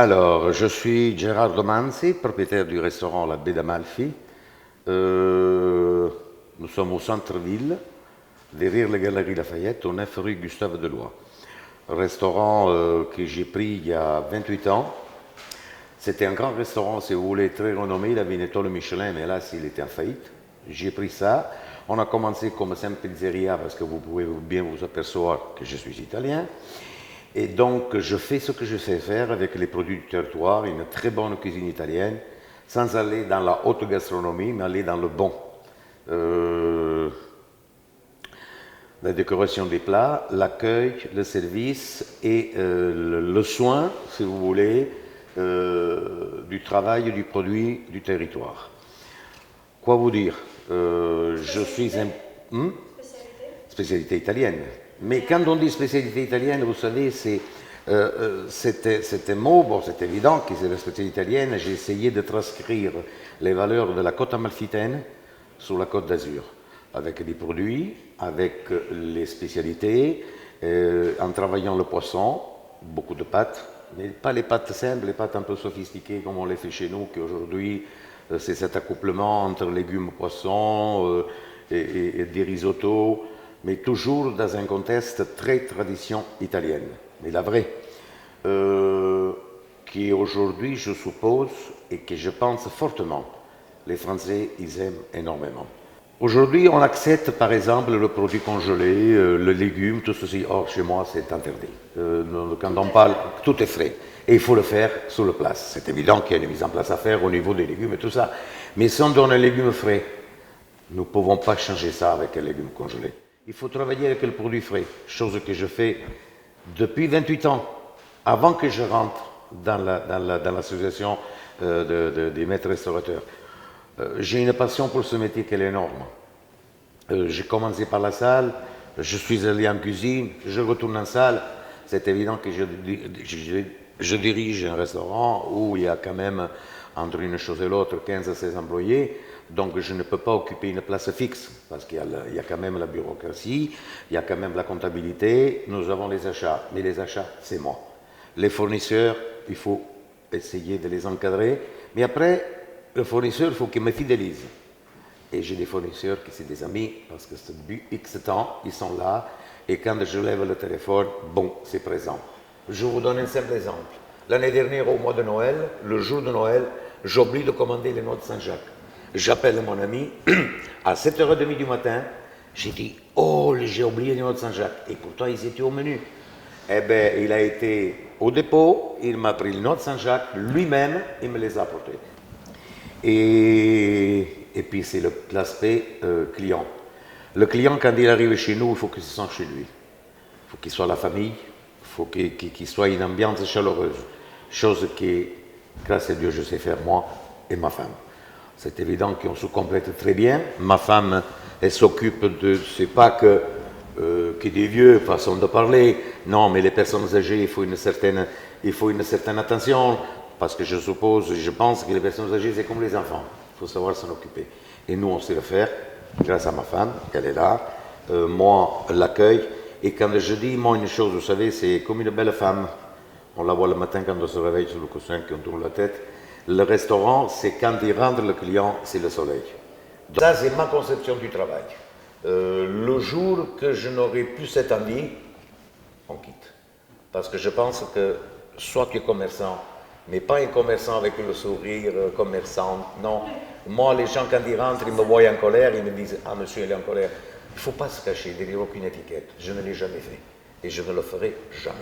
Alors, je suis Gerardo Manzi, propriétaire du restaurant La Baie d'Amalfi. Nous sommes au centre-ville, derrière la Galerie Lafayette, au 9 rue Gustave Deloy. Restaurant que j'ai pris il y a 28 ans. C'était un grand restaurant, si vous voulez, très renommé. Il avait une étoile Michelin, mais là, il était en faillite. J'ai pris ça. On a commencé comme simple pizzeria parce que vous pouvez bien vous apercevoir que je suis italien. Et donc, je fais ce que je sais faire avec les produits du territoire, une très bonne cuisine italienne, sans aller dans la haute gastronomie, mais aller dans le bon. La décoration des plats, l'accueil, le service et le soin, si vous voulez, du travail et du produit du territoire. Quoi vous dire Je suis un... Spécialité italienne. Mais quand on dit spécialité italienne, vous savez, c'est un mot, bon, c'est évident que c'est la spécialité italienne. J'ai essayé de transcrire les valeurs de la côte amalfitaine sur la côte d'Azur, avec des produits, avec les spécialités, en travaillant le poisson, beaucoup de pâtes, mais pas les pâtes simples, les pâtes un peu sophistiquées comme on les fait chez nous, qu'aujourd'hui c'est cet accouplement entre légumes, poissons et des risottos, mais toujours dans un contexte très tradition italienne, mais la vraie, qui aujourd'hui, je suppose, et que je pense fortement, les Français, ils aiment énormément. Aujourd'hui, on accepte par exemple le produit congelé, le légume, tout ceci. Or, chez moi, c'est interdit. Quand on parle, tout est frais. Et il faut le faire sur le place. C'est évident qu'il y a une mise en place à faire au niveau des légumes et tout ça. Mais si on donne un légume frais, nous ne pouvons pas changer ça avec un légume congelé. Il faut travailler avec le produit frais, chose que je fais depuis 28 ans, avant que je rentre dans l'association des maîtres restaurateurs. J'ai une passion pour ce métier qui est énorme. J'ai commencé par la salle, je suis allé en cuisine, je retourne en salle. C'est évident que je dirige un restaurant où il y a quand même, entre une chose et l'autre, 15 à 16 employés. Donc je ne peux pas occuper une place fixe, parce qu'il y a quand même la bureaucratie, il y a quand même la comptabilité, nous avons les achats, mais les achats, c'est moi. Les fournisseurs, il faut essayer de les encadrer, mais après, le fournisseur, il faut qu'il me fidélise. Et j'ai des fournisseurs qui sont des amis, parce que depuis X temps, ils sont là, et quand je lève le téléphone, bon, c'est présent. Je vous donne un simple exemple. L'année dernière, au mois de Noël, le jour de Noël, j'oublie de commander les noix de Saint-Jacques. J'appelle mon ami, à 7h30 du matin, j'ai dit, oh, j'ai oublié les noix de Saint-Jacques. Et pourtant, ils étaient au menu. Eh bien, il a été au dépôt, il m'a pris les noix de Saint-Jacques, lui-même, il me les a apportées. Et puis, c'est l'aspect client. Le client, quand il arrive chez nous, il faut qu'il se sente chez lui. Il faut qu'il soit la famille, il faut qu'il soit une ambiance chaleureuse. Chose que, grâce à Dieu, je sais faire moi et ma femme. C'est évident qu'on se complète très bien. Ma femme, elle s'occupe de... C'est pas que des vieux, façon de parler. Non, mais les personnes âgées, il faut une certaine attention. Parce que je pense que les personnes âgées, c'est comme les enfants. Il faut savoir s'en occuper. Et nous, on sait le faire, grâce à ma femme, qu'elle est là. Moi, l'accueil. Et quand je dis, moi, une chose, vous savez, c'est comme une belle femme. On la voit le matin quand on se réveille sur le coussin, qu'on tourne la tête. Le restaurant, c'est quand il rentre le client, c'est le soleil. Donc, ça, c'est ma conception du travail. Le jour que je n'aurai plus cette envie, on quitte. Parce que je pense que soit tu es commerçant, mais pas un commerçant avec le sourire, commerçant, non. Moi, les gens, quand ils rentrent, ils me voient en colère, ils me disent « Ah, monsieur, il est en colère ». Il ne faut pas se cacher derrière aucune étiquette. Je ne l'ai jamais fait. Et je ne le ferai jamais.